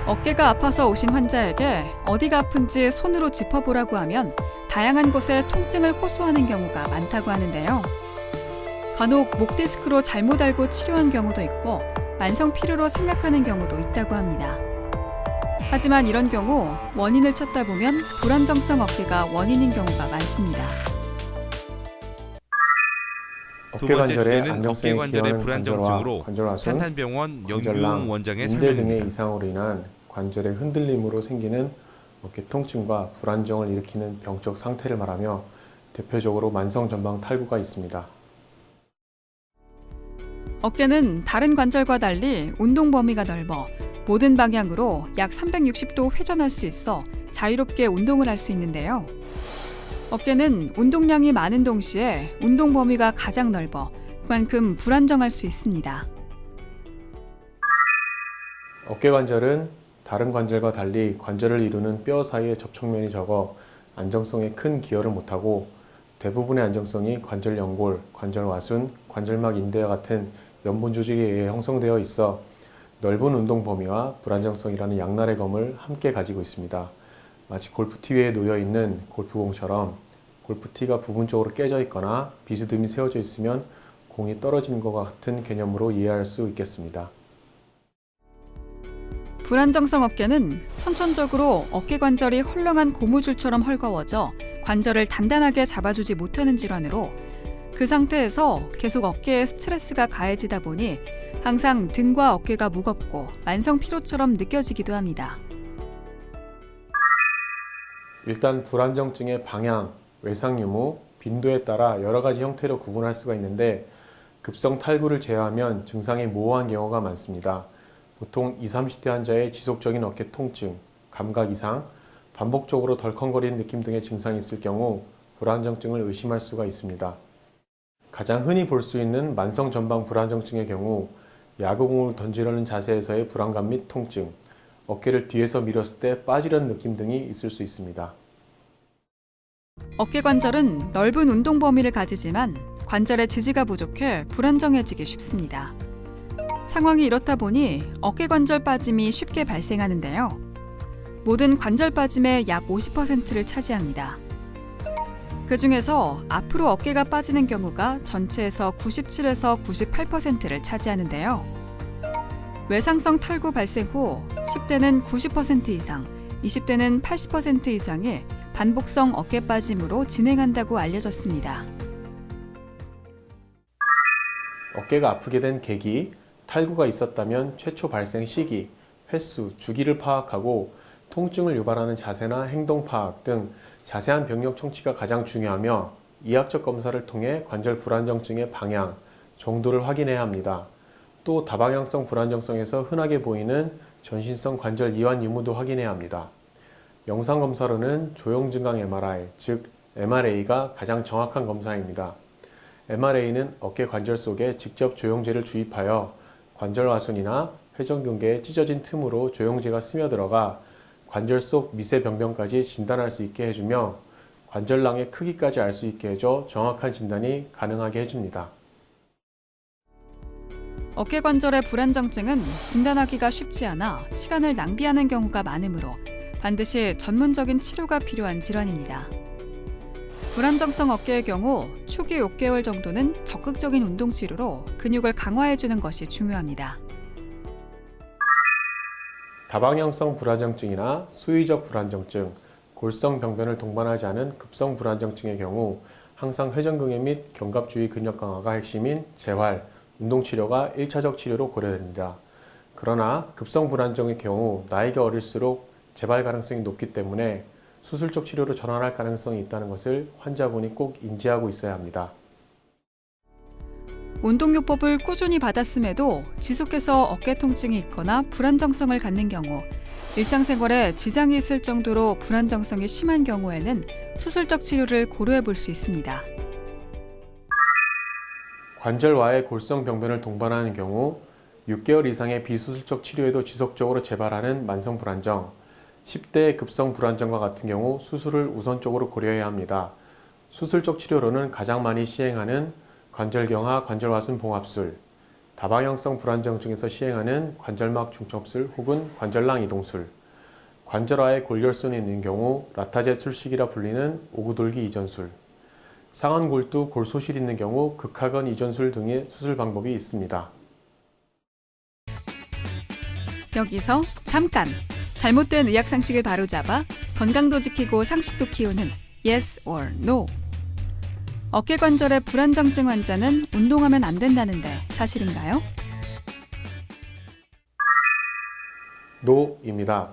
어깨가 아파서 오신 환자에게 어디가 아픈지 손으로 짚어보라고 하면 다양한 곳에 통증을 호소하는 경우가 많다고 하는데요. 간혹 목 디스크로 잘못 알고 치료한 경우도 있고 만성 피로로 생각하는 경우도 있다고 합니다. 하지만 이런 경우 원인을 찾다 보면 불안정성 어깨가 원인인 경우가 많습니다. 두 번째 주제는 안정성에 어깨관절의 기여하는 불안정증으로 관절화순, 산탄병원 관절낭, 영규웅 원장의 인대 등의 설명입니다. 이상으로 인한 관절의 흔들림으로 생기는 어깨 통증과 불안정을 일으키는 병적 상태를 말하며 대표적으로 만성 전방 탈구가 있습니다. 어깨는 다른 관절과 달리 운동 범위가 넓어 모든 방향으로 약 360도 회전할 수 있어 자유롭게 운동을 할 수 있는데요. 어깨는 운동량이 많은 동시에 운동 범위가 가장 넓어 그만큼 불안정할 수 있습니다. 어깨관절은 다른 관절과 달리 관절을 이루는 뼈 사이의 접촉면이 적어 안정성에 큰 기여를 못하고 대부분의 안정성이 관절 연골, 관절 와순, 관절막 인대와 같은 연분 조직에 의해 형성되어 있어 넓은 운동 범위와 불안정성이라는 양날의 검을 함께 가지고 있습니다. 마치 골프티 위에 놓여 있는 골프공처럼 골프티가 부분적으로 깨져 있거나 비스듬히 세워져 있으면 공이 떨어지는 것과 같은 개념으로 이해할 수 있겠습니다. 불안정성 어깨는 선천적으로 어깨 관절이 헐렁한 고무줄처럼 헐거워져 관절을 단단하게 잡아주지 못하는 질환으로 그 상태에서 계속 어깨에 스트레스가 가해지다 보니 항상 등과 어깨가 무겁고 만성 피로처럼 느껴지기도 합니다. 일단 불안정증의 방향, 외상 유무, 빈도에 따라 여러 가지 형태로 구분할 수가 있는데 급성 탈구를 제외하면 증상이 모호한 경우가 많습니다. 보통 20, 30대 환자의 지속적인 어깨 통증, 감각 이상, 반복적으로 덜컹거리는 느낌 등의 증상이 있을 경우 불안정증을 의심할 수가 있습니다. 가장 흔히 볼 수 있는 만성 전방 불안정증의 경우 야구공을 던지려는 자세에서의 불안감 및 통증, 어깨를 뒤에서 밀었을 때 빠지려는 느낌 등이 있을 수 있습니다. 어깨 관절은 넓은 운동 범위를 가지지만 관절의 지지가 부족해 불안정해지기 쉽습니다. 상황이 이렇다 보니 어깨 관절 빠짐이 쉽게 발생하는데요. 모든 관절 빠짐의 약 50%를 차지합니다. 그 중에서 앞으로 어깨가 빠지는 경우가 전체에서 97에서 98%를 차지하는데요. 외상성 탈구 발생 후 10대는 90% 이상, 20대는 80% 이상의 반복성 어깨 빠짐으로 진행한다고 알려졌습니다. 어깨가 아프게 된 계기, 탈구가 있었다면 최초 발생 시기, 횟수, 주기를 파악하고 통증을 유발하는 자세나 행동 파악 등 자세한 병력 청취가 가장 중요하며 이학적 검사를 통해 관절 불안정증의 방향, 정도를 확인해야 합니다. 또 다방향성 불안정성에서 흔하게 보이는 전신성 관절 이완 유무도 확인해야 합니다. 영상검사로는 조형증강 MRI, 즉 MRA가 가장 정확한 검사입니다. MRA는 어깨 관절 속에 직접 조영제를 주입하여 관절 와순이나 회전근개의 찢어진 틈으로 조영제가 스며들어가 관절 속 미세 병변까지 진단할 수 있게 해주며 관절낭의 크기까지 알 수 있게 해줘 정확한 진단이 가능하게 해줍니다. 어깨 관절의 불안정증은 진단하기가 쉽지 않아 시간을 낭비하는 경우가 많으므로 반드시 전문적인 치료가 필요한 질환입니다. 불안정성 어깨의 경우 초기 6개월 정도는 적극적인 운동 치료로 근육을 강화해주는 것이 중요합니다. 다방향성 불안정증이나 수의적 불안정증, 골성 병변을 동반하지 않은 급성 불안정증의 경우 항상 회전근개 및 견갑주의 근력 강화가 핵심인 재활, 운동치료가 1차적 치료로 고려됩니다. 그러나 급성 불안정의 경우 나이가 어릴수록 재발 가능성이 높기 때문에 수술적 치료로 전환할 가능성이 있다는 것을 환자분이 꼭 인지하고 있어야 합니다. 운동요법을 꾸준히 받았음에도 지속해서 어깨 통증이 있거나 불안정성을 갖는 경우, 일상생활에 지장이 있을 정도로 불안정성이 심한 경우에는 수술적 치료를 고려해 볼 수 있습니다. 관절와의 골성 병변을 동반하는 경우 6개월 이상의 비수술적 치료에도 지속적으로 재발하는 만성 불안정, 10대의 급성 불안정과 같은 경우 수술을 우선적으로 고려해야 합니다. 수술적 치료로는 가장 많이 시행하는 관절경화, 관절화순 봉합술, 다방향성 불안정증에서 시행하는 관절막 중첩술 혹은 관절낭 이동술, 관절하에 골결손이 있는 경우 라타제 술식이라 불리는 오구돌기 이전술, 상완골두 골소실이 있는 경우 극하건 이전술 등의 수술 방법이 있습니다. 여기서 잠깐! 잘못된 의학 상식을 바로잡아 건강도 지키고 상식도 키우는 Yes or No. 어깨 관절의 불안정증 환자는 운동하면 안 된다는데 사실인가요? 노입니다.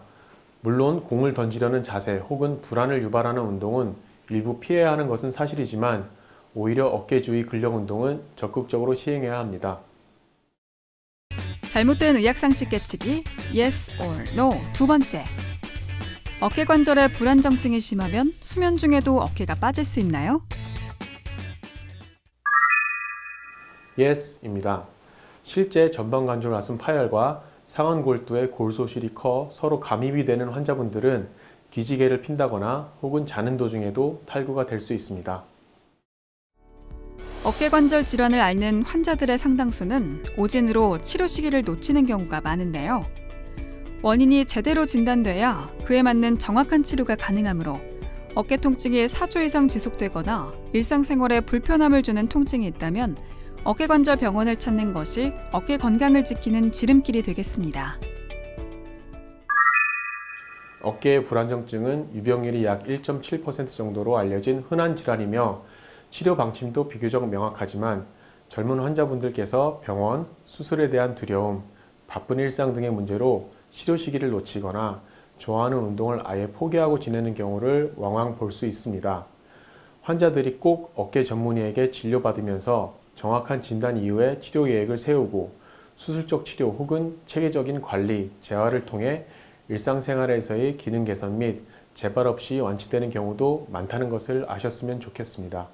물론 공을 던지려는 자세 혹은 불안을 유발하는 운동은 일부 피해야 하는 것은 사실이지만 오히려 어깨 주위 근력 운동은 적극적으로 시행해야 합니다. 잘못된 의학 상식 깨치기 Yes or No. 두 번째. 어깨 관절의 불안정증이 심하면 수면 중에도 어깨가 빠질 수 있나요? Yes입니다. 실제 전방관절화순 파열과 상완골두의 골소실이 커 서로 감입이 되는 환자분들은 기지개를 핀다거나 혹은 자는 도중에도 탈구가 될 수 있습니다. 어깨 관절 질환을 앓는 환자들의 상당수는 오진으로 치료 시기를 놓치는 경우가 많은데요. 원인이 제대로 진단돼야 그에 맞는 정확한 치료가 가능하므로 어깨 통증이 4주 이상 지속되거나 일상생활에 불편함을 주는 통증이 있다면 어깨관절 병원을 찾는 것이 어깨 건강을 지키는 지름길이 되겠습니다. 어깨의 불안정증은 유병률이 약 1.7% 정도로 알려진 흔한 질환이며 치료 방침도 비교적 명확하지만 젊은 환자분들께서 병원, 수술에 대한 두려움, 바쁜 일상 등의 문제로 치료 시기를 놓치거나 좋아하는 운동을 아예 포기하고 지내는 경우를 왕왕 볼 수 있습니다. 환자들이 꼭 어깨 전문의에게 진료받으면서 정확한 진단 이후에 치료 계획을 세우고 수술적 치료 혹은 체계적인 관리, 재활을 통해 일상생활에서의 기능 개선 및 재발 없이 완치되는 경우도 많다는 것을 아셨으면 좋겠습니다.